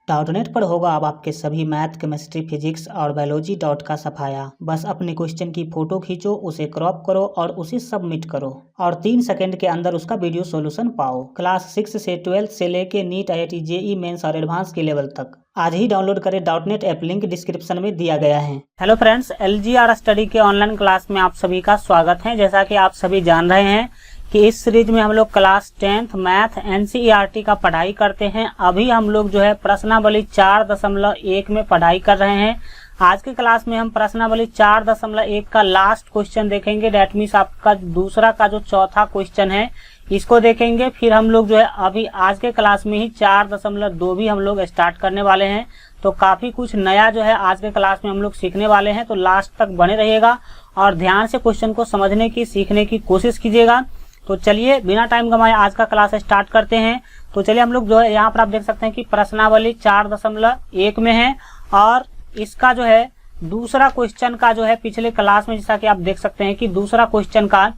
Doubtnut पर होगा अब आपके सभी मैथ, केमिस्ट्री, फिजिक्स और बायोलॉजी डाउट का सफाया। बस अपने क्वेश्चन की फोटो खींचो, उसे क्रॉप करो और उसे सबमिट करो और 3 सेकंड के अंदर उसका वीडियो सॉल्यूशन पाओ। क्लास 6 से 12 से लेके नीट, IIT, JEE मेंस और एडवांस के लेवल तक आज ही डाउनलोड करें डाउटनेट ऐप, लिंक डिस्क्रिप्शन में दिया गया है। हेलो फ्रेंड्स, LGR स्टडी के ऑनलाइन क्लास में आप सभी का स्वागत है। जैसा कि आप सभी जान रहे हैं कि इस सीरीज में हम लोग क्लास 10th मैथ NCERT का पढ़ाई करते हैं। अभी हम लोग जो है प्रश्नावली 4.1 में पढ़ाई कर रहे हैं। आज की क्लास में हम प्रश्नावली 4.1 का लास्ट क्वेश्चन देखेंगे। डेट मीन्स आपका दूसरा का जो चौथा क्वेश्चन है इसको देखेंगे। फिर हम लोग जो है अभी आज के क्लास में ही 4.2 भी हम लोग स्टार्ट करने वाले हैं। तो काफी कुछ नया जो है आज के क्लास में हम लोग सीखने वाले हैं। तो लास्ट तक बने रहिएगा और ध्यान से क्वेश्चन को समझने की, सीखने की कोशिश कीजिएगा। तो चलिए बिना टाइम गंवाए आज का क्लास स्टार्ट करते हैं। तो चलिए हम लोग जो है यहाँ पर आप देख सकते हैं कि प्रश्नावली 4.1 में है और इसका जो है दूसरा क्वेश्चन का जो है पिछले क्लास में, जैसा कि आप देख सकते हैं कि दूसरा क्वेश्चन का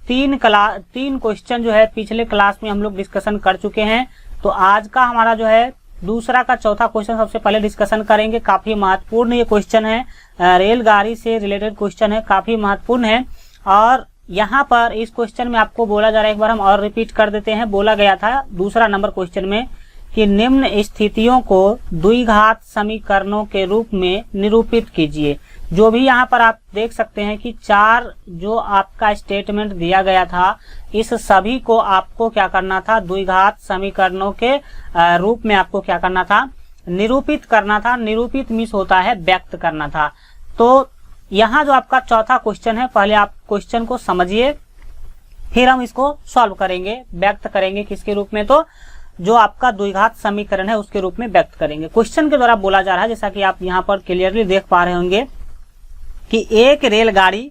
तीन क्वेश्चन जो है पिछले क्लास में हम लोग डिस्कशन कर चुके हैं। तो आज का हमारा जो है दूसरा का चौथा क्वेश्चन सबसे पहले डिस्कशन करेंगे। काफी महत्वपूर्ण ये क्वेश्चन है, रेलगाड़ी से रिलेटेड क्वेश्चन है, काफी महत्वपूर्ण है। और यहाँ पर इस क्वेश्चन में आपको बोला जा रहा है, एक बार हम और रिपीट कर देते हैं। बोला गया था दूसरा नंबर क्वेश्चन में कि निम्न स्थितियों को द्विघात समीकरणों के रूप में निरूपित कीजिए। जो भी यहाँ पर आप देख सकते हैं कि 4 जो आपका स्टेटमेंट दिया गया था, इस सभी को आपको क्या करना था, द्विघात समीकरणों के रूप में आपको क्या करना था, निरूपित करना था। निरूपित मीन्स होता है व्यक्त करना था। तो यहाँ जो आपका चौथा क्वेश्चन है, पहले आप क्वेश्चन को समझिए, फिर हम इसको सॉल्व करेंगे, व्यक्त करेंगे किसके रूप में, तो जो आपका द्विघात समीकरण है उसके रूप में व्यक्त करेंगे। क्वेश्चन के द्वारा बोला जा रहा है, जैसा कि आप यहाँ पर क्लियरली देख पा रहे होंगे कि एक रेलगाड़ी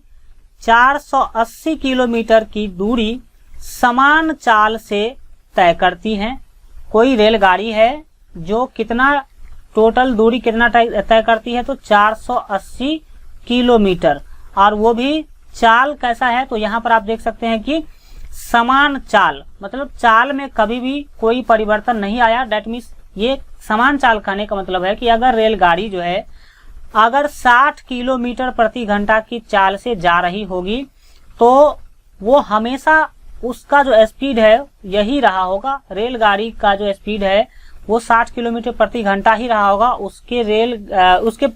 480 किलोमीटर की दूरी समान चाल से तय करती है। कोई रेलगाड़ी है जो कितना टोटल दूरी कितना तय करती है, तो 480 किलोमीटर, और वो भी चाल कैसा है, तो यहाँ पर आप देख सकते हैं कि समान चाल, मतलब चाल में कभी भी कोई परिवर्तन नहीं आया। डेट मीन्स ये समान चाल कहने का मतलब है कि अगर रेलगाड़ी जो है अगर 60 किलोमीटर प्रति घंटा की चाल से जा रही होगी तो वो हमेशा उसका जो स्पीड है यही रहा होगा। रेलगाड़ी का जो स्पीड है वो 60 किलोमीटर प्रति घंटा ही रहा होगा। उसके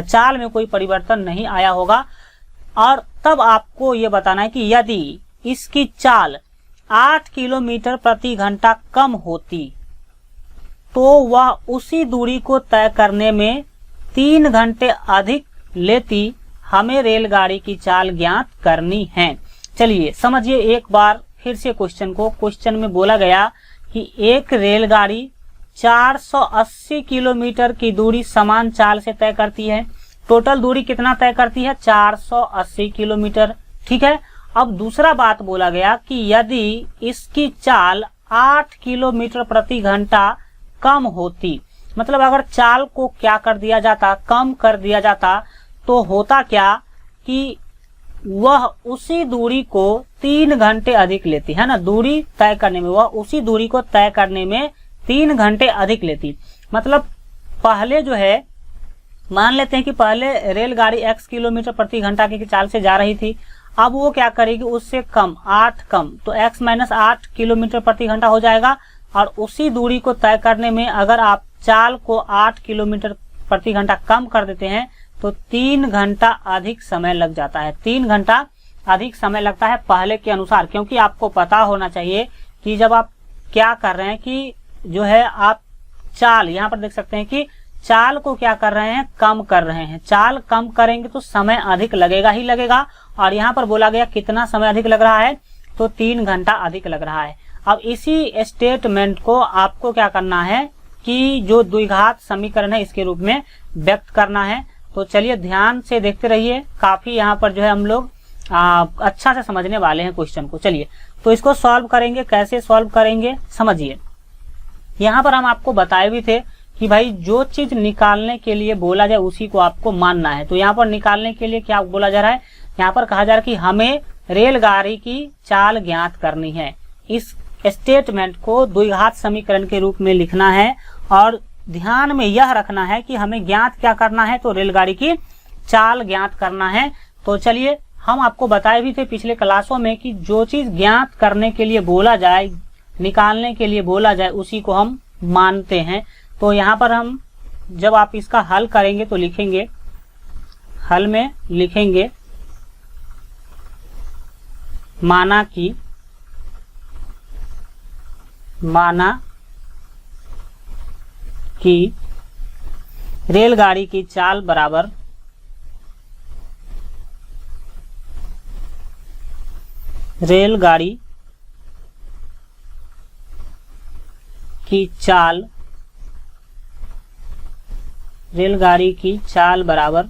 चाल में कोई परिवर्तन नहीं आया होगा। और तब आपको ये बताना है कि यदि इसकी चाल 8 किलोमीटर प्रति घंटा कम होती तो वह उसी दूरी को तय करने में 3 घंटे अधिक लेती। हमें रेलगाड़ी की चाल ज्ञात करनी है। चलिए समझिए एक बार फिर से क्वेश्चन को। क्वेश्चन में बोला गया कि एक रेलगाड़ी 480 किलोमीटर की दूरी समान चाल से तय करती है। टोटल दूरी कितना तय करती है, 480 किलोमीटर। ठीक है। अब दूसरा बात बोला गया कि यदि इसकी चाल 8 किलोमीटर प्रति घंटा कम होती, मतलब अगर चाल को क्या कर दिया जाता, कम कर दिया जाता, तो होता क्या कि वह उसी दूरी को 3 घंटे अधिक लेती है ना। दूरी तय करने में वह उसी दूरी को तय करने में 3 घंटे अधिक लेती। मतलब पहले जो है, मान लेते हैं कि पहले रेलगाड़ी x किलोमीटर प्रति घंटा की चाल से जा रही थी। अब वो क्या करेगी, उससे कम 8 कम, तो x - 8 किलोमीटर प्रति घंटा हो जाएगा। और उसी दूरी को तय करने में अगर आप चाल को 8 किलोमीटर प्रति घंटा कम कर देते हैं तो 3 घंटा अधिक समय लग जाता है। 3 घंटा अधिक समय लगता है पहले के अनुसार। क्योंकि आपको पता होना चाहिए कि जब आप क्या कर रहे हैं कि जो है आप चाल, यहाँ पर देख सकते हैं कि चाल को क्या कर रहे हैं, कम कर रहे हैं। चाल कम करेंगे तो समय अधिक लगेगा ही लगेगा। और यहाँ पर बोला गया कितना समय अधिक लग रहा है, तो 3 घंटा अधिक लग रहा है। अब इसी स्टेटमेंट को आपको क्या करना है कि जो द्विघात समीकरण है इसके रूप में व्यक्त करना है। तो चलिए ध्यान से देखते रहिए, काफी यहाँ पर जो है हम लोग अच्छा से समझने वाले हैं क्वेश्चन को। चलिए तो इसको सॉल्व करेंगे। कैसे सॉल्व करेंगे समझिए। यहाँ पर हम आपको बताए भी थे कि भाई जो चीज निकालने के लिए बोला जाए उसी को आपको मानना है। तो यहाँ पर निकालने के लिए क्या बोला जा रहा है, यहाँ पर कहा जा रहा है कि हमें रेलगाड़ी की चाल ज्ञात करनी है। इस स्टेटमेंट को द्विघात समीकरण के रूप में लिखना है और ध्यान में यह रखना है कि हमें ज्ञात क्या करना है, तो रेलगाड़ी की चाल ज्ञात करना है। तो चलिए, हम आपको बताए भी थे पिछले क्लासों में कि जो चीज ज्ञात करने के लिए बोला जाए, निकालने के लिए बोला जाए, उसी को हम मानते हैं। तो यहाँ पर हम जब आप इसका हल करेंगे तो लिखेंगे, हल में लिखेंगे माना कि रेलगाड़ी की चाल बराबर रेलगाड़ी की चाल बराबर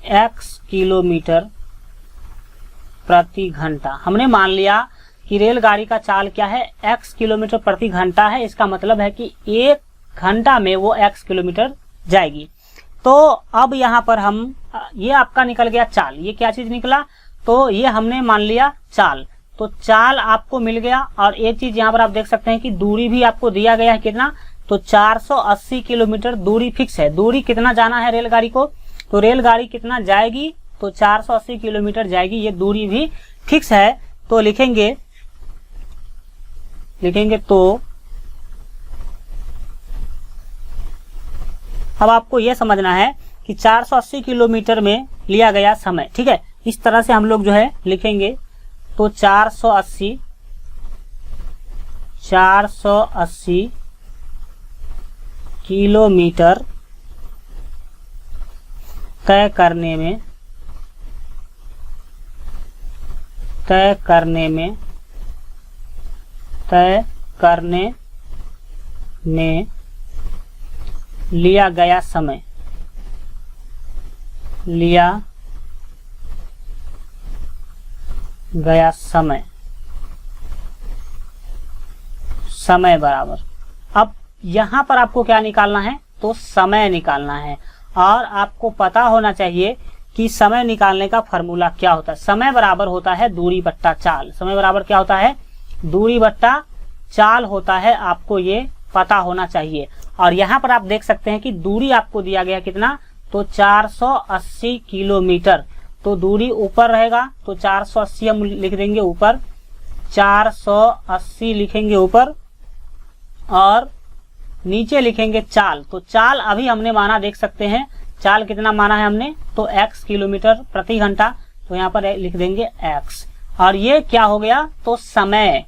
x किलोमीटर प्रति घंटा। हमने मान लिया कि रेलगाड़ी का चाल क्या है, x किलोमीटर प्रति घंटा है। इसका मतलब है कि 1 घंटा में वो x किलोमीटर जाएगी। तो अब यहाँ पर हम, ये आपका निकल गया चाल, ये क्या चीज निकला, तो ये हमने मान लिया चाल। तो चाल आपको मिल गया। और एक चीज यहाँ पर आप देख सकते हैं कि दूरी भी आपको दिया गया है, कितना, तो 480 किलोमीटर दूरी फिक्स है। दूरी कितना जाना है रेलगाड़ी को, तो रेलगाड़ी कितना जाएगी, तो 480 किलोमीटर जाएगी, ये दूरी भी फिक्स है। तो लिखेंगे तो अब आपको यह समझना है कि 480 किलोमीटर में लिया गया समय, ठीक है, इस तरह से हम लोग जो है लिखेंगे। तो 480 किलोमीटर तय करने में लिया गया समय, समय बराबर। अब यहां पर आपको क्या निकालना है, तो समय निकालना है। और आपको पता होना चाहिए कि समय निकालने का फॉर्मूला क्या होता है। समय बराबर होता है दूरी बट्टा चाल। समय बराबर क्या होता है, दूरी बट्टा चाल होता है, आपको ये पता होना चाहिए। और यहाँ पर आप देख सकते हैं कि दूरी आपको दिया गया कितना, तो 480 किलोमीटर। तो दूरी ऊपर रहेगा, तो 480 हम लिख देंगे ऊपर, 480 लिखेंगे ऊपर, और नीचे लिखेंगे चाल। तो चाल अभी हमने माना, देख सकते हैं चाल कितना माना है हमने, तो x किलोमीटर प्रति घंटा। तो यहाँ पर लिख देंगे x। और ये क्या हो गया, तो समय,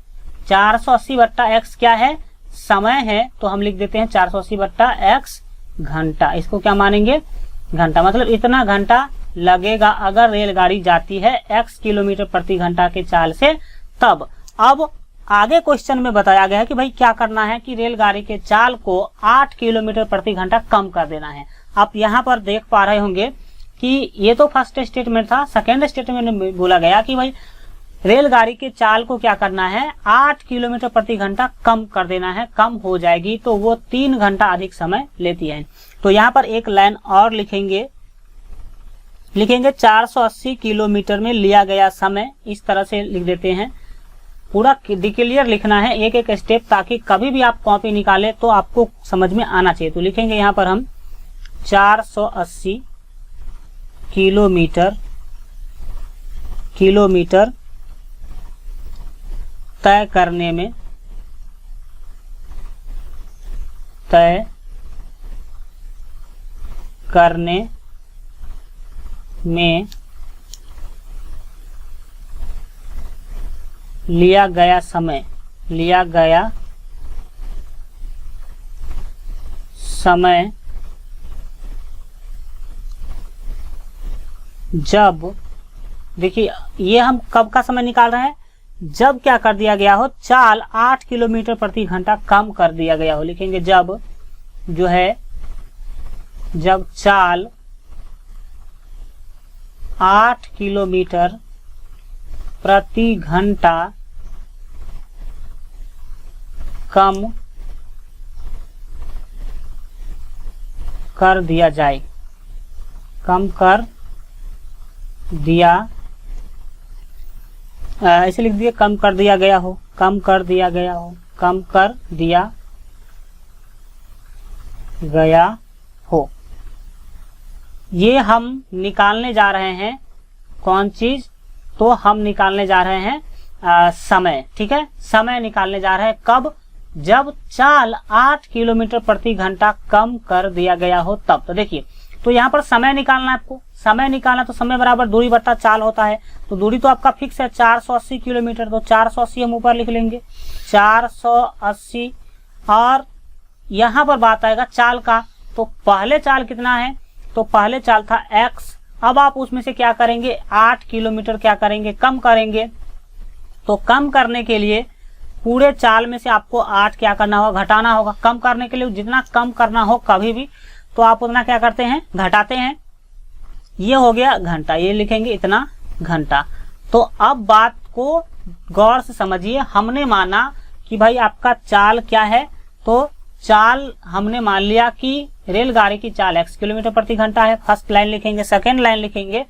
480 बट्टा x क्या है, समय है। तो हम लिख देते हैं 480 बट्टा x घंटा। इसको क्या मानेंगे, घंटा। मतलब इतना घंटा लगेगा अगर रेलगाड़ी जाती है x किलोमीटर प्रति घंटा के चाल से, तब। अब आगे क्वेश्चन में बताया गया है कि भाई क्या करना है कि रेलगाड़ी के चाल को 8 किलोमीटर प्रति घंटा कम कर देना है। आप यहाँ पर देख पा रहे होंगे कि ये तो फर्स्ट स्टेटमेंट था। सेकेंड स्टेटमेंट में बोला गया कि भाई रेलगाड़ी के चाल को क्या करना है, 8 किलोमीटर प्रति घंटा कम कर देना है। कम हो जाएगी तो वो 3 घंटा अधिक समय लेती है। तो यहाँ पर एक लाइन और लिखेंगे 480 किलोमीटर में लिया गया समय, इस तरह से लिख देते हैं। पूरा डिक्लेयर लिखना है, एक एक स्टेप, ताकि कभी भी आप कॉपी निकाले तो आपको समझ में आना चाहिए। तो लिखेंगे यहाँ पर हम 480 किलोमीटर तय करने में लिया गया समय जब, देखिए ये हम कब का समय निकाल रहे हैं, जब क्या कर दिया गया हो, चाल 8 किलोमीटर प्रति घंटा कम कर दिया गया हो। लिखेंगे जब जो है, जब चाल 8 किलोमीटर प्रति घंटा कम कर दिया जाए, कम कर दिया ऐसे लिख दिए कम कर दिया गया हो, कम कर दिया गया हो, कम कर दिया गया हो। ये हम निकालने जा रहे हैं कौन चीज, तो हम निकालने जा रहे हैं समय। ठीक है, समय निकालने जा रहे हैं कब, जब चाल 8 किलोमीटर प्रति घंटा कम कर दिया गया हो तब। तो देखिए, तो यहाँ पर समय निकालना है आपको, समय निकालना, तो समय बराबर दूरी बट्टा चाल होता है। तो दूरी तो आपका फिक्स है 480 किलोमीटर, तो 480 हम ऊपर लिख लेंगे 480। और यहाँ पर बात आएगा चाल का, तो पहले चाल कितना है, तो पहले चाल था x। अब आप उसमें से क्या करेंगे, 8 किलोमीटर क्या करेंगे, कम करेंगे। तो कम करने के लिए पूरे चाल में से आपको 8 क्या करना होगा, घटाना होगा। कम करने के लिए जितना कम करना हो कभी भी, तो आप उतना क्या करते हैं, घटाते हैं। ये हो गया घंटा, ये लिखेंगे इतना घंटा। तो अब बात को गौर से समझिए, हमने माना कि भाई आपका चाल क्या है, तो चाल हमने मान लिया कि रेलगाड़ी की चाल x किलोमीटर प्रति घंटा है। फर्स्ट लाइन लिखेंगे, सेकेंड लाइन लिखेंगे,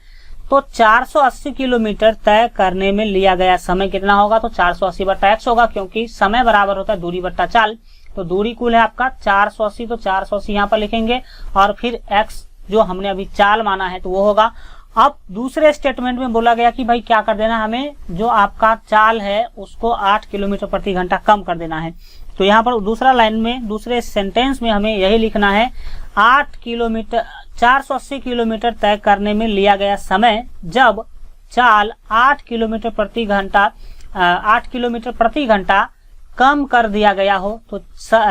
तो 480 किलोमीटर तय करने में लिया गया समय कितना होगा, तो 480 बट्टा x होगा, क्योंकि समय बराबर होता है दूरी बट्टा चाल। तो दूरी कुल है आपका 480, तो 480 यहाँ पर लिखेंगे, और फिर x जो हमने अभी चाल माना है तो वो होगा। अब दूसरे स्टेटमेंट में बोला गया कि भाई क्या कर देना, हमें जो आपका चाल है उसको 8 किलोमीटर प्रति घंटा कम कर देना है। तो यहाँ पर दूसरा लाइन में, दूसरे सेंटेंस में हमें यही लिखना है, 480 किलोमीटर तय करने में लिया गया समय जब चाल 8 किलोमीटर प्रति घंटा 8 किलोमीटर प्रति घंटा कम कर दिया गया हो। तो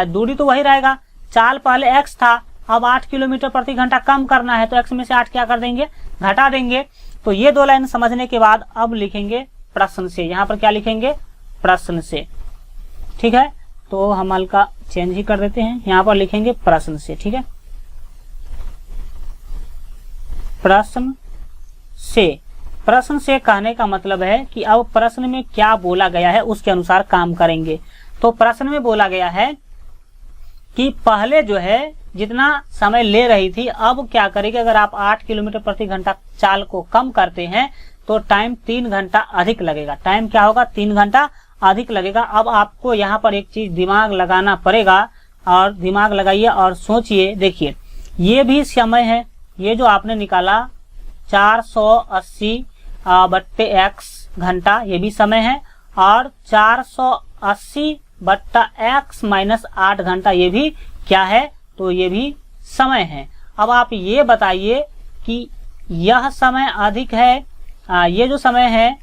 दूरी तो वही रहेगा, चाल पहले x था, अब 8 किलोमीटर प्रति घंटा कम करना है, तो x में से 8 क्या कर देंगे, घटा देंगे। तो ये दो लाइन समझने के बाद अब लिखेंगे प्रश्न से। यहाँ पर क्या लिखेंगे, प्रश्न से। ठीक है, तो हम हल्का चेंज ही कर देते हैं, यहाँ पर लिखेंगे प्रश्न से। ठीक है, प्रश्न से। प्रश्न से कहने का मतलब है कि अब प्रश्न में क्या बोला गया है उसके अनुसार काम करेंगे। तो प्रश्न में बोला गया है कि पहले जो है जितना समय ले रही थी, अब क्या करेगी, अगर आप 8 किलोमीटर प्रति घंटा चाल को कम करते हैं तो टाइम 3 घंटा अधिक लगेगा। टाइम क्या होगा, 3 घंटा अधिक लगेगा। अब आपको यहाँ पर एक चीज दिमाग लगाना पड़ेगा, और दिमाग लगाइए और सोचिए। देखिए, ये भी समय है, ये जो आपने निकाला 480 बट्टे x घंटा, ये भी समय है, और 480 बट्टा x माइनस 8 घंटा, ये भी क्या है, तो ये भी समय है। अब आप ये बताइए कि यह समय अधिक है, ये जो समय है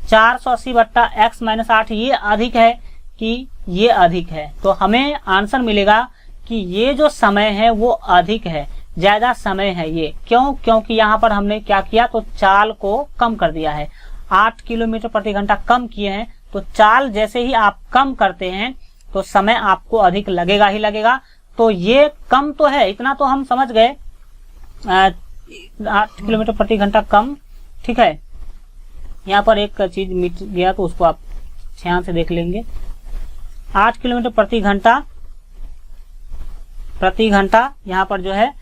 480 बट्टा x माइनस 8, ये अधिक है कि ये अधिक है। तो हमें आंसर मिलेगा कि ये जो समय है वो अधिक है, ज्यादा समय है ये। क्यों, क्योंकि यहाँ पर हमने क्या किया, तो चाल को कम कर दिया है, 8 किलोमीटर प्रति घंटा कम किए हैं। तो चाल जैसे ही आप कम करते हैं तो समय आपको अधिक लगेगा ही लगेगा। तो ये कम तो है, इतना तो हम समझ गए, 8 किलोमीटर प्रति घंटा कम। ठीक है, यहाँ पर एक चीज मिट गया तो उसको आप ध्यान से देख लेंगे। 8 किलोमीटर प्रति घंटा यहाँ पर जो है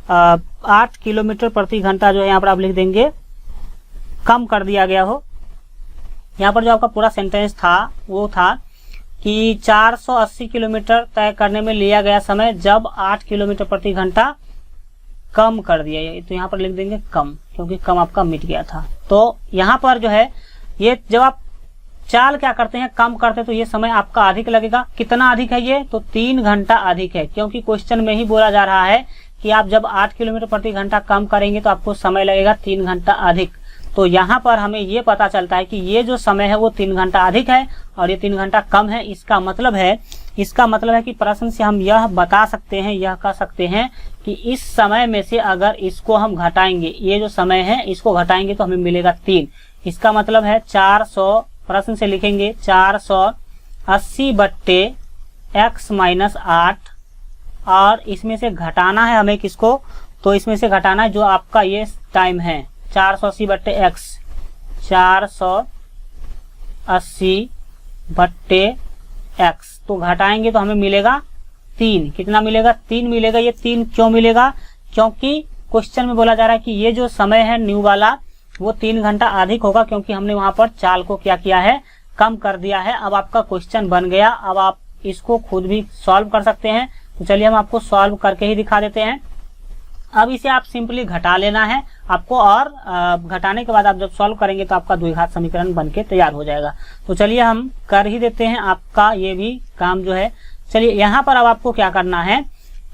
8 किलोमीटर प्रति घंटा जो है यहाँ पर आप लिख देंगे कम कर दिया गया हो। यहाँ पर जो आपका पूरा सेंटेंस था वो था कि 480 किलोमीटर तय करने में लिया गया समय जब 8 किलोमीटर प्रति घंटा कम कर दिया। तो यहाँ पर लिख देंगे कम, क्योंकि कम आपका मिट गया था। तो यहाँ पर जो है ये जब आप चाल क्या करते हैं, कम करते हैं, तो ये समय आपका अधिक लगेगा। कितना अधिक है ये, तो 3 घंटा अधिक है, क्योंकि क्वेश्चन में ही बोला जा रहा है कि आप जब 8 किलोमीटर प्रति घंटा कम करेंगे तो आपको समय लगेगा 3 घंटा अधिक। तो यहाँ पर हमें ये पता चलता है कि ये जो समय है वो 3 घंटा अधिक है और ये 3 घंटा कम है। इसका मतलब है कि प्रश्न से हम यह बता सकते हैं, यह कह सकते हैं कि इस समय में से अगर इसको हम घटाएंगे, ये जो समय है इसको घटाएंगे तो हमें मिलेगा 3। इसका मतलब है 400, प्रश्न से लिखेंगे 480 बट्टे x माइनस 8, और इसमें से घटाना है हमें किसको, तो इसमें से घटाना है जो आपका ये टाइम है 480 बट्टे x, 480 बट्टे x, तो घटाएंगे तो हमें मिलेगा 3। कितना मिलेगा, 3 मिलेगा। ये 3 क्यों मिलेगा, क्योंकि क्वेश्चन में बोला जा रहा है कि ये जो समय है न्यू वाला वो 3 घंटा अधिक होगा, क्योंकि हमने वहां पर चाल को क्या किया है, कम कर दिया है। अब आपका क्वेश्चन बन गया। अब आप इसको खुद भी सॉल्व कर सकते हैं। तो चलिए हम आपको सॉल्व करके ही दिखा देते हैं। अब इसे आप सिंपली घटा लेना है आपको, और घटाने के बाद आप जब सॉल्व करेंगे तो आपका द्विघात समीकरण बनके तैयार हो जाएगा। तो चलिए हम कर ही देते हैं आपका ये भी काम जो है। चलिए यहाँ पर अब आपको क्या करना है,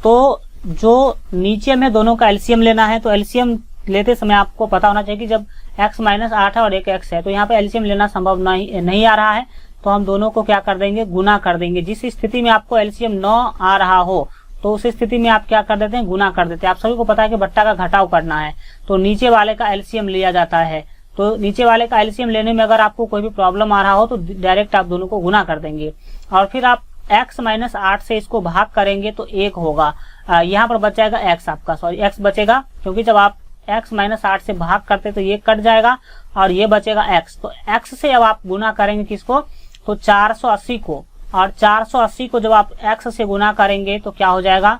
तो जो नीचे में दोनों का एलसीएम लेना है। तो एलसीएम लेते समय आपको पता होना चाहिए कि जब x - 8 है और एक x है, तो यहाँ पे एलसीएम लेना संभव नहीं आ रहा है, तो हम दोनों को क्या कर देंगे, गुना कर देंगे। जिस स्थिति में आपको एलसीएम 9 आ रहा हो, तो उस स्थिति में आप क्या कर देते हैं, गुना कर देते हैं। आप सभी को पता है कि बट्टा का घटाव करना है, तो नीचे वाले का एलसीएम लिया जाता है। तो नीचे वाले का एलसीएम लेने में अगर आपको कोई भी प्रॉब्लम आ रहा हो, तो डायरेक्ट आप दोनों को गुना कर देंगे, और फिर आप x - 8 से इसको भाग करेंगे तो 1 होगा। यहाँ पर बच जाएगा x, आपका सॉरी x बचेगा, क्योंकि जब आप x - 8 से भाग करते तो ये कट जाएगा और ये बचेगा x। तो x से अब आप गुना करेंगे किसको, तो 480 को, और 480 को जब आप x से गुना करेंगे तो क्या हो जाएगा,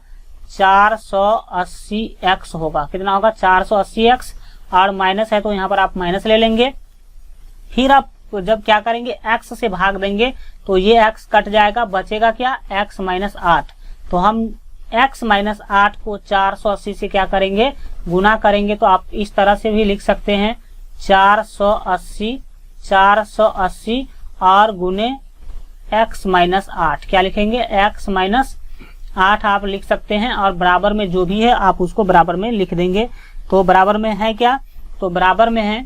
480x होगा। कितना होगा, 480x, और माइनस है तो यहाँ पर आप माइनस ले लेंगे। फिर आप जब क्या करेंगे, x से भाग देंगे तो ये x कट जाएगा, बचेगा क्या, x - 8। तो हम x - 8 को 480 से क्या करेंगे, गुना करेंगे। तो आप इस तरह से भी लिख सकते हैं, 480 और गुने x - 8, क्या लिखेंगे, x - 8 आप लिख सकते हैं, और बराबर में जो भी है आप उसको बराबर में लिख देंगे। तो बराबर में है क्या, तो बराबर में है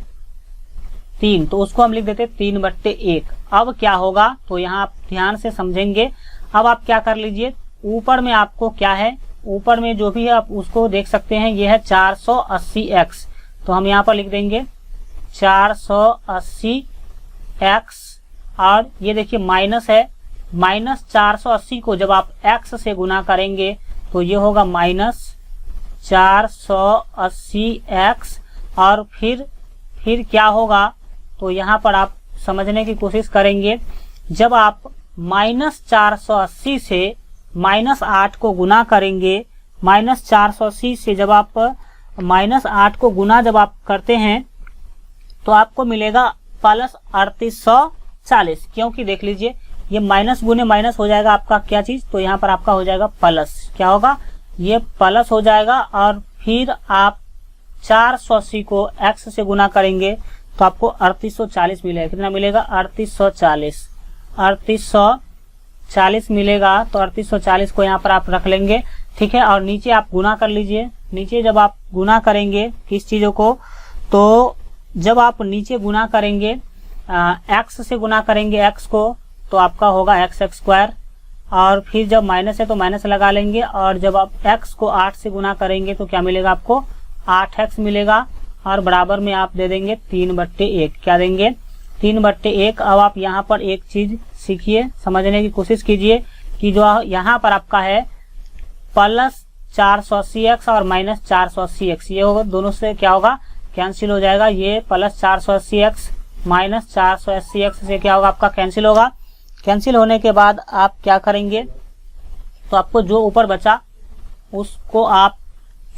3, तो उसको हम लिख देते 3/1। अब क्या होगा, तो यहाँ आप ध्यान से समझेंगे। अब आप क्या कर लीजिए, ऊपर में आपको क्या है, ऊपर में जो भी है आप उसको देख सकते हैं, ये है 480x। तो हम यहाँ पर लिख देंगे 480x, और ये देखिए माइनस है, -480 को जब आप x से गुना करेंगे तो ये होगा -480x, और फिर क्या होगा, तो यहाँ पर आप समझने की कोशिश करेंगे। जब आप -480 से -8 को गुना करेंगे, -480 से जब आप -8 को गुना जब आप करते हैं तो आपको मिलेगा +3840, क्योंकि देख लीजिए ये माइनस गुने माइनस हो जाएगा आपका क्या चीज, तो यहाँ पर आपका हो जाएगा प्लस, क्या होगा, ये प्लस हो जाएगा। और फिर आप 480 को x से गुना करेंगे तो आपको 3840 मिलेगा। कितना मिलेगा, 3840 मिलेगा। तो 3840 को यहाँ पर आप रख लेंगे, ठीक है। और नीचे आप गुना कर लीजिए। नीचे जब आप गुना करेंगे किस चीजों को, तो जब आप नीचे गुना करेंगे x से गुना करेंगे x को, तो आपका होगा x², और फिर जब माइनस है तो माइनस लगा लेंगे, और जब आप x को 8 से गुना करेंगे तो क्या मिलेगा, आपको 8x मिलेगा, और बराबर में आप दे देंगे 3/1। क्या देंगे, 3/1। अब आप यहाँ पर एक चीज सीखिए, समझने की कोशिश कीजिए कि जो यहाँ पर आपका है +480x और -480x, ये होगा, दोनों से क्या होगा, कैंसिल हो जाएगा। ये +480x -480x से क्या होगा, आपका कैंसिल होगा। कैंसिल होने के बाद आप क्या करेंगे, तो आपको जो ऊपर बचा उसको आप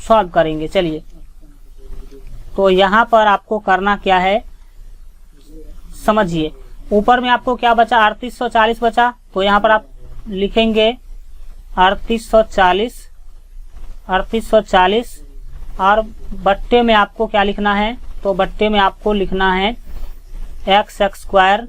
सॉल्व करेंगे। चलिए, तो यहाँ पर आपको करना क्या है, समझिए। ऊपर में आपको क्या बचा, 3840 बचा, तो यहाँ पर आप लिखेंगे 3840, और बट्टे में आपको क्या लिखना है, तो बट्टे में आपको लिखना है x²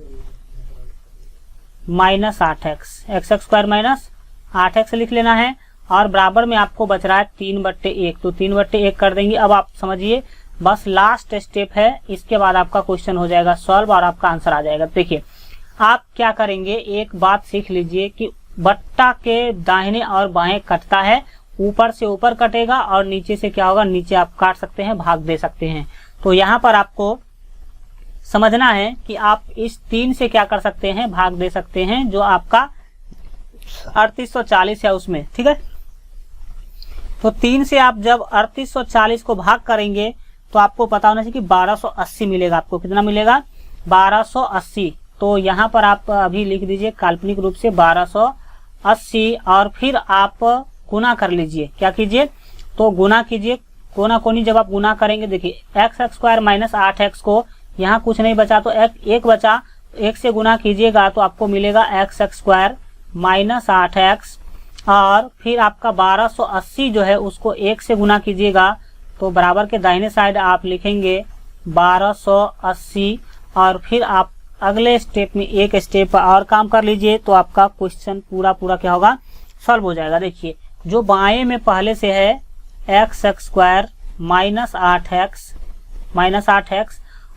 -8x, -8x लिख लेना है, और बराबर में आपको बच रहा है 3/1, तो 3/1 कर देंगे। अब आप समझिए, बस लास्ट स्टेप है, इसके बाद आपका क्वेश्चन हो जाएगा सॉल्व और आपका आंसर आ जाएगा। देखिए आप क्या करेंगे, एक बात सीख लीजिए कि बट्टा के दाहिने और बाएं कटता है, ऊपर से ऊपर कटेगा और नीचे से क्या होगा, नीचे आप काट सकते हैं, भाग दे सकते हैं। तो यहाँ पर आपको समझना है कि आप इस 3 से क्या कर सकते हैं, भाग दे सकते हैं, जो आपका 3840 है उसमें, ठीक है। तो 3 से आप जब 3840 को भाग करेंगे तो आपको पता होना चाहिए कि 1280 मिलेगा। आपको कितना मिलेगा, 1280। तो यहाँ पर आप अभी लिख दीजिए काल्पनिक रूप से 1280, और फिर आप गुना कर लीजिए। क्या कीजिए, तो गुना कीजिए कोना कोनी जब आप गुना करेंगे, देखिए एक्स स्क्वायर माइनस 8x को यहाँ कुछ नहीं बचा तो एक बचा, एक से गुना कीजिएगा तो आपको मिलेगा एक्स स्क्वायर माइनस 8x, और फिर आपका 1280 जो है उसको 1 से गुना कीजिएगा तो बराबर के दाहिने साइड आप लिखेंगे 1280, और फिर आप अगले स्टेप में एक स्टेप और काम कर लीजिए तो आपका क्वेश्चन पूरा क्या होगा, सॉल्व हो जाएगा। देखिए जो बाएं में पहले से है एक्स स्क्वायर माइनस 8x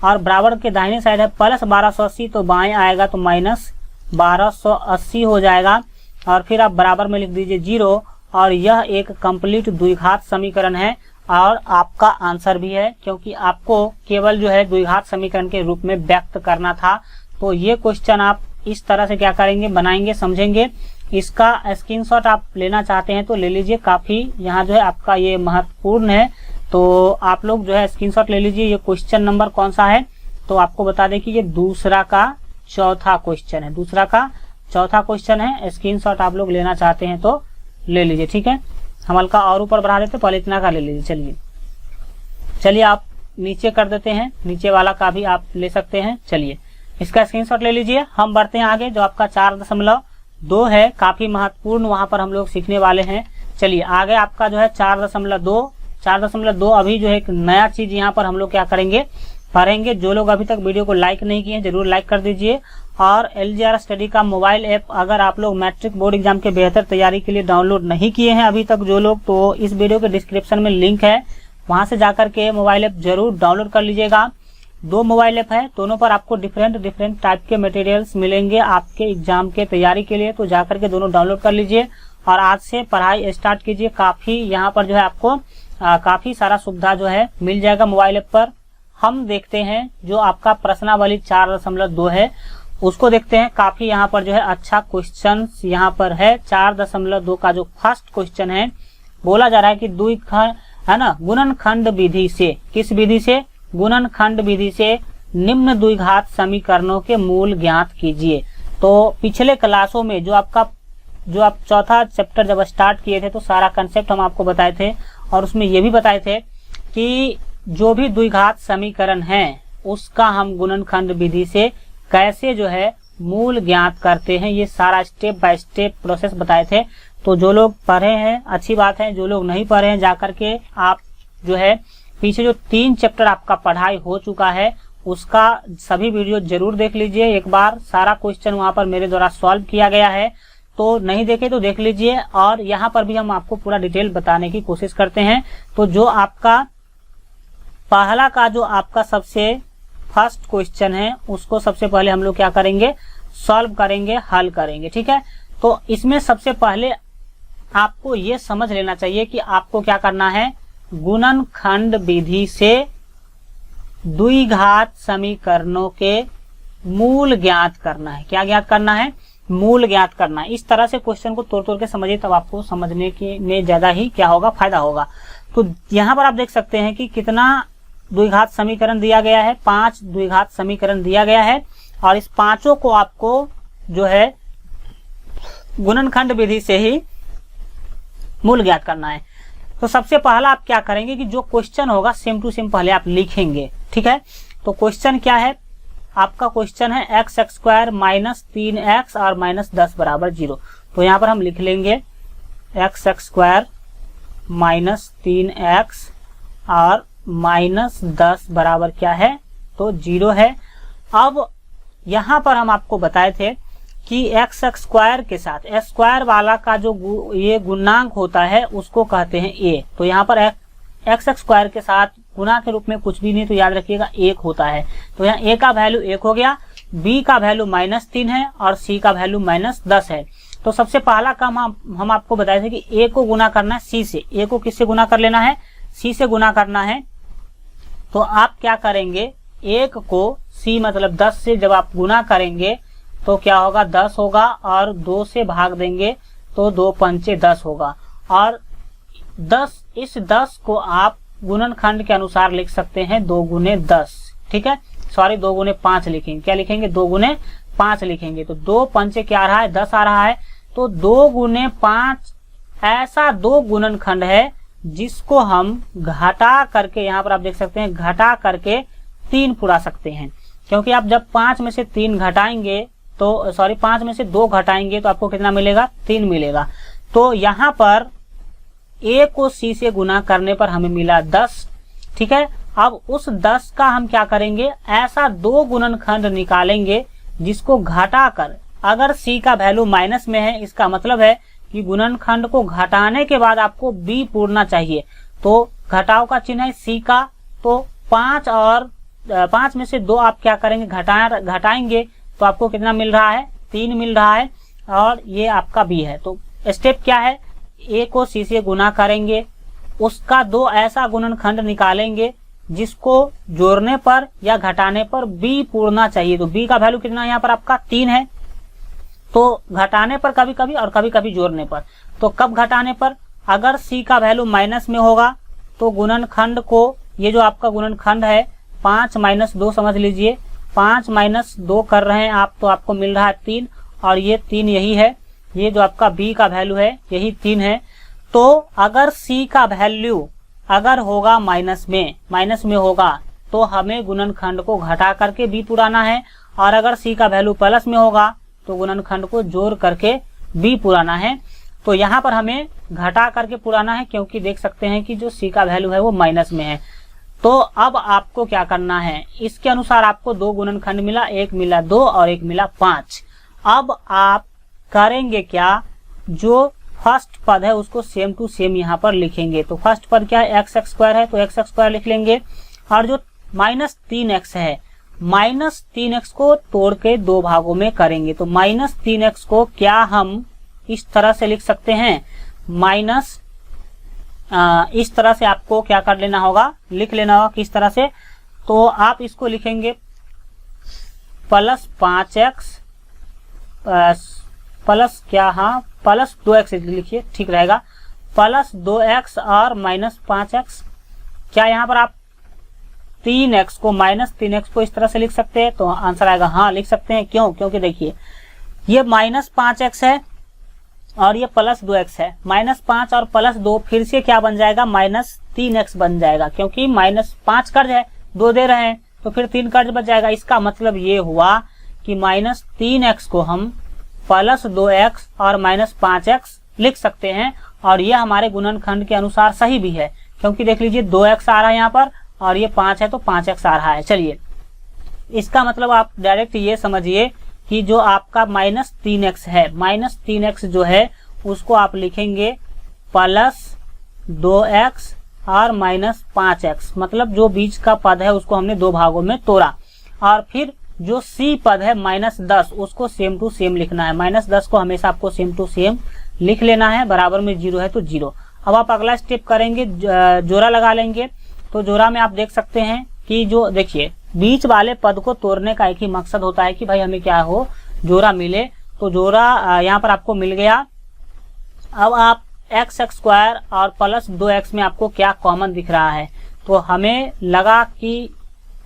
और बराबर के दाहिने साइड है प्लस 1280, तो बाएं आएगा तो माइनस 1280 हो जाएगा, और फिर आप बराबर में लिख दीजिए 0, और यह एक कंप्लीट द्विघात समीकरण है और आपका आंसर भी है, क्योंकि आपको केवल जो है द्विघात समीकरण के रूप में व्यक्त करना था। तो ये क्वेश्चन आप इस तरह से क्या करेंगे, बनाएंगे, समझेंगे। इसका स्क्रीनशॉट आप लेना चाहते हैं तो ले लीजिए, काफी यहाँ जो है आपका ये महत्वपूर्ण है, तो आप लोग जो है स्क्रीनशॉट ले लीजिए। ये क्वेश्चन नंबर कौन सा है, तो आपको बता दें कि ये दूसरा का चौथा क्वेश्चन है, दूसरा का चौथा क्वेश्चन है। स्क्रीनशॉट आप लोग लेना चाहते हैं तो ले लीजिए, ठीक है। हम हल्का और ऊपर बढ़ा देते, पहले इतना का ले लीजिए। चलिए आप नीचे कर देते हैं, नीचे वाला का भी आप ले सकते हैं। चलिए इसका स्क्रीनशॉट ले लीजिए। हम बढ़ते हैं आगे, जो आपका 4.2 है, काफी महत्वपूर्ण, वहां पर हम लोग सीखने वाले हैं। चलिए आगे आपका जो है 4.2 अभी जो है एक नया चीज यहाँ पर हम लोग क्या करेंगे, पढ़ेंगे। जो लोग अभी तक वीडियो को लाइक नहीं किए जरूर लाइक कर दीजिए। और LGR स्टडी का मोबाइल ऐप अगर आप लोग मैट्रिक बोर्ड एग्जाम के बेहतर तैयारी के लिए डाउनलोड नहीं किए हैं अभी तक जो लोग, तो इस वीडियो के डिस्क्रिप्शन में लिंक है, वहां से जाकर के मोबाइल ऐप जरूर डाउनलोड कर लीजिएगा। 2 मोबाइल ऐप है, दोनों पर आपको डिफरेंट टाइप के मटेरियल्स मिलेंगे आपके एग्जाम के तैयारी के लिए, तो जाकर के दोनों डाउनलोड कर लीजिए और आज से पढ़ाई स्टार्ट कीजिए। काफी यहाँ पर जो है आपको काफी सारा सुविधा जो है मिल जाएगा मोबाइल ऐप पर। हम देखते हैं जो आपका प्रश्नावली 4.2 है उसको देखते हैं। काफी यहाँ पर जो है अच्छा क्वेश्चन यहाँ पर है। 4.2 का जो फर्स्ट क्वेश्चन है, बोला जा रहा है कि द्विखंड है ना, गुणनखंड विधि से, किस विधि से, गुणनखंड विधि से निम्न द्विघात समीकरणों के मूल ज्ञात कीजिए। तो पिछले क्लासों में जो आप चौथा चैप्टर जब स्टार्ट किए थे तो सारा कंसेप्ट हम आपको बताए थे, और उसमें ये भी बताए थे कि जो भी द्विघात समीकरण है उसका हम गुणनखंड विधि से कैसे जो है मूल ज्ञात करते हैं, ये सारा स्टेप बाय स्टेप प्रोसेस बताए थे। तो जो लोग पढ़े हैं अच्छी बात है, जो लोग नहीं पढ़े हैं जाकर के आप जो है पीछे जो 3 चैप्टर आपका पढ़ाई हो चुका है उसका सभी वीडियो जरूर देख लीजिए एक बार। सारा क्वेश्चन वहां पर मेरे द्वारा सॉल्व किया गया है, तो नहीं देखे तो देख लीजिए। और यहाँ पर भी हम आपको पूरा डिटेल बताने की कोशिश करते हैं। तो जो आपका पहला का जो आपका सबसे फर्स्ट क्वेश्चन है उसको सबसे पहले हम लोग क्या करेंगे, सॉल्व करेंगे, हल करेंगे, ठीक है। तो इसमें सबसे पहले आपको ये समझ लेना चाहिए कि आपको क्या करना है, गुणनखंड विधि से द्विघात समीकरणों के मूल ज्ञात करना है। क्या ज्ञात करना है, मूल ज्ञात करना है। इस तरह से क्वेश्चन को तोड़ के समझिए, तब आपको समझने के में ज्यादा ही क्या होगा, फायदा होगा। तो यहाँ पर आप देख सकते हैं कि कितना द्विघात समीकरण दिया गया है, 5 द्विघात समीकरण दिया गया है, और इस पांचों को आपको जो है गुणनखंड विधि से ही मूल ज्ञात करना है। तो सबसे पहला आप क्या करेंगे कि जो क्वेश्चन होगा सेम टू सेम पहले आप लिखेंगे, ठीक है। तो क्वेश्चन क्या है, आपका क्वेश्चन है एक्स स्क्वायर माइनस 3x और माइनस 10 बराबर 0। तो यहाँ पर हम लिख लेंगे एक्स स्क्वायर माइनस 3x और माइनस 10 बराबर क्या है, तो 0 है। अब यहाँ पर हम आपको बताए थे कि एक्स स्क्वायर के साथ स्क्वायर वाला का जो ये गुणांक होता है उसको कहते हैं ए। तो यहाँ पर एक्स स्क्वायर के साथ गुणा के रूप में कुछ भी नहीं, तो याद रखिएगा 1 होता है। तो यहाँ ए का वैल्यू 1 हो गया, बी का वैल्यू -3 है और सी का वैल्यू -10 है। तो सबसे पहला काम हम आपको बताए थे कि ए को गुना करना है सी से। ए को किससे गुना कर लेना है, सी से गुना करना है। तो आप क्या करेंगे, 1 को सी मतलब 10 से जब आप गुना करेंगे तो क्या होगा, 10 होगा, और 2 से भाग देंगे तो 2 पंचे 10 होगा। और 10 को आप गुणनखंड के अनुसार लिख सकते हैं 2 गुने 10, ठीक है। सॉरी 2 गुने 5 लिखेंगे, क्या लिखेंगे, 2 गुने 5 लिखेंगे। तो 2 पंचे क्या आ रहा है, 10 आ रहा है। तो 2 गुने 5 ऐसा 2 गुणनखंड है जिसको हम घटा करके, यहाँ पर आप देख सकते हैं, घटा करके 3 पुरा सकते हैं। क्योंकि आप जब 5 में से 3 घटाएंगे तो 5 में से 2 घटाएंगे तो आपको कितना मिलेगा? 3 मिलेगा। तो यहाँ पर a को c से गुना करने पर हमें मिला 10। ठीक है, अब उस 10 का हम क्या करेंगे, ऐसा 2 गुणनखंड निकालेंगे जिसको घटाकर, अगर c का वैल्यू माइनस में है, इसका मतलब है कि गुणनखंड को घटाने के बाद आपको b पूरना चाहिए। तो घटाव का चिन्ह है c का, तो 5 और 5 में से 2 आप क्या करेंगे, घटाएंगे तो आपको कितना मिल रहा है? 3 मिल रहा है, और ये आपका b है। तो स्टेप क्या है, a को c से गुना करेंगे, उसका 2 ऐसा गुणनखंड निकालेंगे जिसको जोड़ने पर या घटाने पर b पूरना चाहिए। तो b का वैल्यू कितना है यहाँ पर आपका? 3 है। तो घटाने पर कभी कभी और कभी कभी जोड़ने पर। तो कब घटाने पर? अगर c का वैल्यू माइनस में होगा तो गुणनखंड को, ये जो आपका गुणनखंड है 5 - 2 समझ लीजिए, 5 - 2 कर रहे हैं आप, तो आपको मिल रहा है 3, और ये 3 यही है, ये जो आपका b का वैल्यू है यही 3 है। तो अगर c का वैल्यू अगर होगा माइनस में होगा तो हमें गुणनखंड को घटा करके b पुराना है, और अगर c का वैल्यू प्लस में होगा तो गुणनखंड को जोड़ करके b पुराना है। तो यहाँ पर हमें घटा करके पुराना है, क्योंकि देख सकते हैं कि जो c का वैल्यू है वो माइनस में है। तो अब आपको क्या करना है, इसके अनुसार आपको 2 गुणनखंड मिला, एक मिला 2 और एक मिला 5। अब आप करेंगे क्या, जो फर्स्ट पद है उसको सेम टू सेम यहाँ पर लिखेंगे। तो फर्स्ट पद क्या है, x² है, तो x² लिख लेंगे, और जो -3x है, -3x को तोड़ के 2 भागों में करेंगे। तो -3x को क्या हम इस तरह से लिख सकते हैं, इस तरह से आपको क्या कर लेना होगा, लिख लेना होगा। किस तरह से, तो आप इसको लिखेंगे +5x प्लस क्या, हाँ +2x लिखिए, ठीक रहेगा, +2x और -5x। क्या यहाँ पर आप 3x को, -3x को इस तरह से लिख सकते हैं? तो आंसर आएगा हाँ, लिख सकते हैं। क्यों? क्योंकि देखिए ये -5x है और ये +2x है, -5 और +2 फिर से क्या बन जाएगा, -3x बन जाएगा, क्योंकि -5 कर्ज है, 2 दे रहे हैं, तो फिर 3 कर्ज बच जाएगा। इसका मतलब ये हुआ कि -3x को हम +2x और -5x लिख सकते हैं, और ये हमारे गुणनखंड के अनुसार सही भी है, क्योंकि देख लीजिए 2x आ रहा है यहाँ पर, और ये 5 है तो 5x आ रहा है। चलिए, इसका मतलब आप डायरेक्ट ये समझिए कि जो आपका -3x है, -3x जो है उसको आप लिखेंगे +2x और -5x, मतलब जो बीच का पद है उसको हमने 2 भागों में तोड़ा, और फिर जो c पद है -10 उसको सेम टू सेम लिखना है। -10 को हमेशा आपको सेम टू सेम लिख लेना है, बराबर में 0 है तो 0। अब आप अगला स्टेप करेंगे, जोड़ा लगा लेंगे। तो जोड़ा में आप देख सकते हैं कि जो देखिए बीच वाले पद को तोड़ने का एक ही मकसद होता है कि भाई हमें क्या हो, जोड़ा मिले। तो जोड़ा यहाँ पर आपको मिल गया। अब आप x² और +2x में आपको क्या कॉमन दिख रहा है, तो हमें लगा कि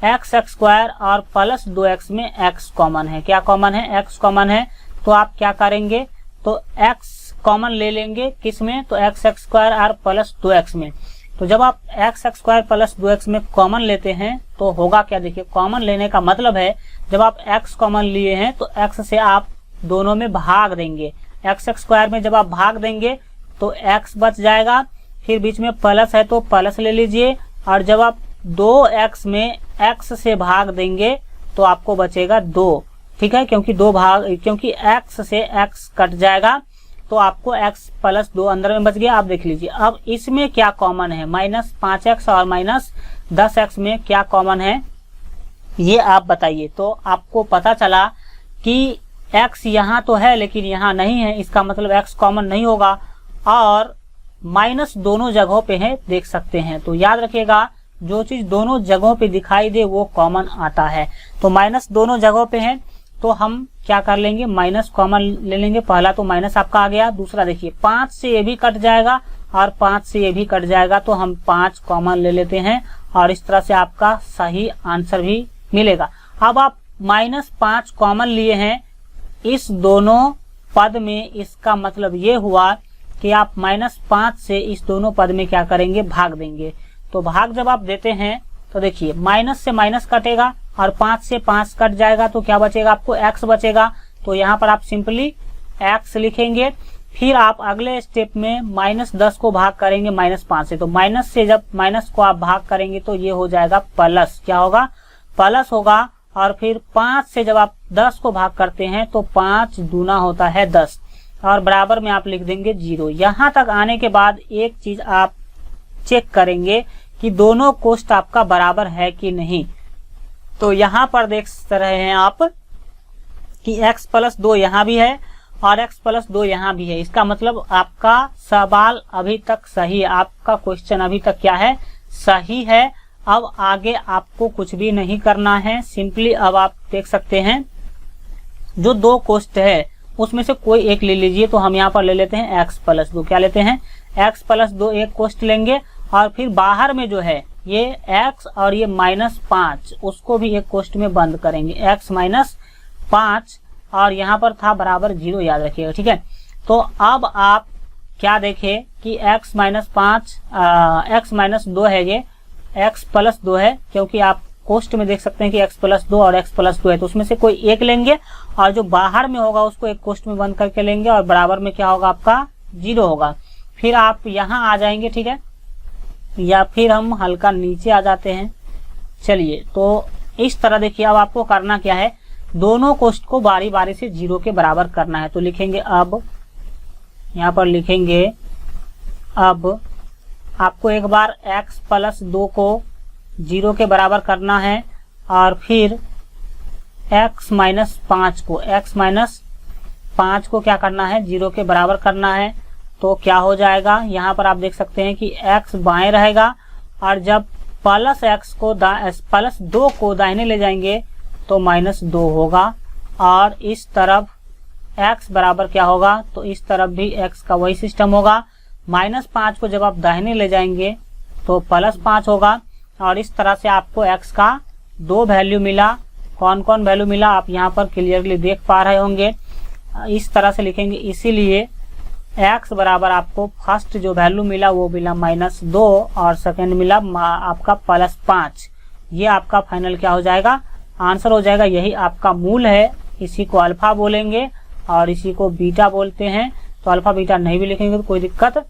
x² और +2x में x कॉमन है। क्या कॉमन है? x कॉमन है। तो आप क्या करेंगे, तो x कॉमन ले लेंगे, किस में, तो x² और +2x में। तो जब आप x² +2x में कॉमन लेते हैं तो होगा क्या, देखिए कॉमन लेने का मतलब है जब आप x कॉमन लिए हैं तो x से आप दोनों में भाग देंगे। x² में जब आप भाग देंगे तो x बच जाएगा, फिर बीच में प्लस है तो प्लस ले लीजिए, और जब आप 2x में x से भाग देंगे तो आपको बचेगा 2। ठीक है, क्योंकि x से x कट जाएगा तो आपको x +2 अंदर में बच गया। आप देख लीजिए अब इसमें क्या कॉमन है, -5x और -10x में क्या कॉमन है ये आप बताइए। तो आपको पता चला कि x यहाँ तो है लेकिन यहाँ नहीं है, इसका मतलब x कॉमन नहीं होगा, और माइनस दोनों जगहों पे है, देख सकते हैं। तो याद रखिएगा जो चीज दोनों जगहों पे दिखाई दे वो कॉमन आता है। तो माइनस दोनों जगहों पे है तो हम क्या कर लेंगे, माइनस कॉमन ले लेंगे। पहला तो माइनस आपका आ गया, दूसरा देखिए 5 से ये भी कट जाएगा और 5 से ये भी कट जाएगा, तो हम 5 कॉमन ले लेते हैं और इस तरह से आपका सही आंसर भी मिलेगा। अब आप -5 कॉमन लिए हैं इस दोनों पद में, इसका मतलब ये हुआ कि आप -5 से इस दोनों पद में क्या करेंगे, भाग देंगे। तो भाग जब आप देते हैं तो देखिए माइनस से माइनस कटेगा और 5 से 5 कट जाएगा, तो क्या बचेगा आपको, x बचेगा। तो यहाँ पर आप सिंपली x लिखेंगे। फिर आप अगले स्टेप में -10 को भाग करेंगे -5 से। तो माइनस से जब माइनस को आप भाग करेंगे तो ये हो जाएगा प्लस, क्या होगा, प्लस होगा। और फिर 5 से जब आप 10 को भाग करते हैं तो 5 दूना होता है 10 और बराबर में आप लिख देंगे 0। यहाँ तक आने के बाद एक चीज आप चेक करेंगे कि दोनों कोष्ठ आपका बराबर है कि नहीं। तो यहाँ पर देख रहे हैं आप कि x+2 यहाँ भी है और x+2 यहाँ भी है। इसका मतलब आपका सवाल अभी तक सही है, आपका क्वेश्चन अभी तक क्या है, सही है। अब आगे आपको कुछ भी नहीं करना है, सिंपली अब आप देख सकते हैं जो दो कोष्ठ है उसमें से कोई एक ले लीजिए। तो हम यहाँ पर ले लेते हैं x+2, क्या लेते हैं, x+2 एक कोष्ठ लेंगे। और फिर बाहर में जो है ये x और ये -5 उसको भी एक कोष्ठ में बंद करेंगे, x -5 और यहाँ पर था बराबर 0, याद रखिएगा, ठीक है। तो अब आप क्या देखें कि x-2 है, ये x+2 है, क्योंकि आप कोष्ठ में देख सकते हैं कि x+2 और x+2 है। तो उसमें से कोई एक लेंगे और जो बाहर में होगा उसको एक कोष्ठ में बंद करके लेंगे और बराबर में क्या होगा आपका 0 होगा। फिर आप यहाँ आ जाएंगे, ठीक है, या फिर हम हल्का नीचे आ जाते हैं। चलिए, तो इस तरह देखिए अब आपको करना क्या है, दोनों कोष्ठ को बारी बारी से 0 के बराबर करना है। तो लिखेंगे अब, यहाँ पर लिखेंगे अब आपको एक बार x+2 को 0 के बराबर करना है और फिर x-5 को क्या करना है, 0 के बराबर करना है। तो क्या हो जाएगा, यहाँ पर आप देख सकते हैं कि x बाएं रहेगा और जब +2 को दाहिने ले जाएंगे तो -2 होगा। और इस तरफ x बराबर क्या होगा, तो इस तरफ भी x का वही सिस्टम होगा। -5 को जब आप दाहिने ले जाएंगे तो +5 होगा। और इस तरह से आपको x का 2 वैल्यू मिला। कौन कौन वैल्यू मिला आप यहाँ पर क्लियरली देख पा रहे होंगे। इस तरह से लिखेंगे, इसीलिए x बराबर आपको फर्स्ट जो वैल्यू मिला वो मिला -2 और सेकेंड मिला आपका +5। ये आपका फाइनल क्या हो जाएगा, आंसर हो जाएगा। यही आपका मूल है। इसी को अल्फा बोलेंगे और इसी को बीटा बोलते हैं। तो अल्फा बीटा नहीं भी लिखेंगे तो कोई दिक्कत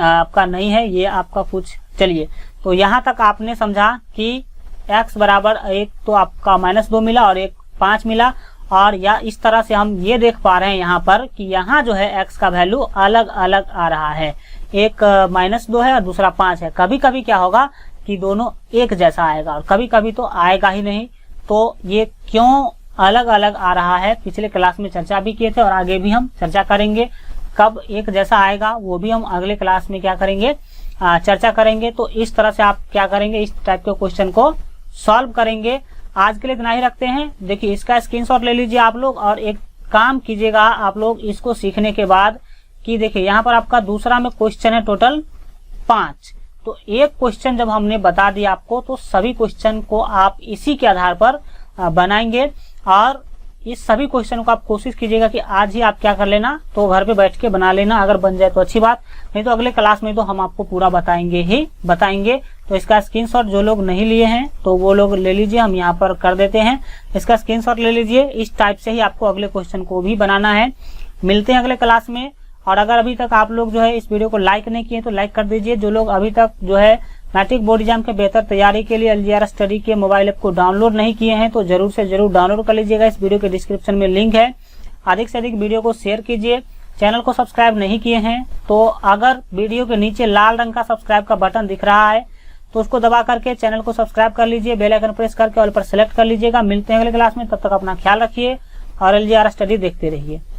आपका नहीं है, ये आपका कुछ। चलिए, तो यहाँ तक आपने समझा कि x बराबर एक तो आपका -2 मिला और एक 5 मिला। और या इस तरह से हम ये देख पा रहे हैं यहाँ पर कि यहाँ जो है x का वैल्यू अलग अलग आ रहा है, एक -2 है और दूसरा 5 है। कभी कभी क्या होगा कि दोनों एक जैसा आएगा और कभी कभी तो आएगा ही नहीं। तो ये क्यों अलग अलग आ रहा है, पिछले क्लास में चर्चा भी किए थे और आगे भी हम चर्चा करेंगे। कब एक जैसा आएगा वो भी हम अगले क्लास में क्या करेंगे, चर्चा करेंगे। तो इस तरह से आप क्या करेंगे, इस टाइप के क्वेश्चन को सॉल्व करेंगे। आज के लिए इतना ही रखते हैं। देखिए, इसका स्क्रीनशॉट ले लीजिए आप लोग और एक काम कीजिएगा आप लोग इसको सीखने के बाद कि देखिए यहाँ पर आपका दूसरा में क्वेश्चन है टोटल 5। तो एक क्वेश्चन जब हमने बता दिया आपको तो सभी क्वेश्चन को आप इसी के आधार पर बनाएंगे। और इस सभी क्वेश्चन को आप कोशिश कीजिएगा कि आज ही आप क्या कर लेना, तो घर पे बैठ के बना लेना। अगर बन जाए तो अच्छी बात, नहीं तो अगले क्लास में तो हम आपको पूरा बताएंगे ही बताएंगे। तो इसका स्क्रीनशॉट जो लोग नहीं लिए हैं तो वो लोग ले लीजिए, हम यहाँ पर कर देते हैं। इसका स्क्रीनशॉट ले लीजिए। इस टाइप से ही आपको अगले क्वेश्चन को भी बनाना है। मिलते हैं अगले क्लास में। और अगर अभी तक आप लोग जो है इस वीडियो को लाइक नहीं किए तो लाइक कर दीजिए। जो लोग अभी तक जो है मैट्रिक बोर्ड एग्जाम के बेहतर तैयारी के लिए LGR स्टडी के मोबाइल ऐप को डाउनलोड नहीं किए हैं तो जरूर से जरूर डाउनलोड कर लीजिएगा। इस वीडियो के डिस्क्रिप्शन में लिंक है। अधिक से अधिक वीडियो को शेयर कीजिए। चैनल को सब्सक्राइब नहीं किए हैं तो अगर वीडियो के नीचे लाल रंग का सब्सक्राइब का बटन दिख रहा है तो उसको दबा करके चैनल को सब्सक्राइब कर लीजिए। बेल आइकन प्रेस करके ऑल पर सेलेक्ट कर लीजिएगा। मिलते हैं अगले क्लास में, तब तक अपना ख्याल रखिए और LGR स्टडी देखते रहिए।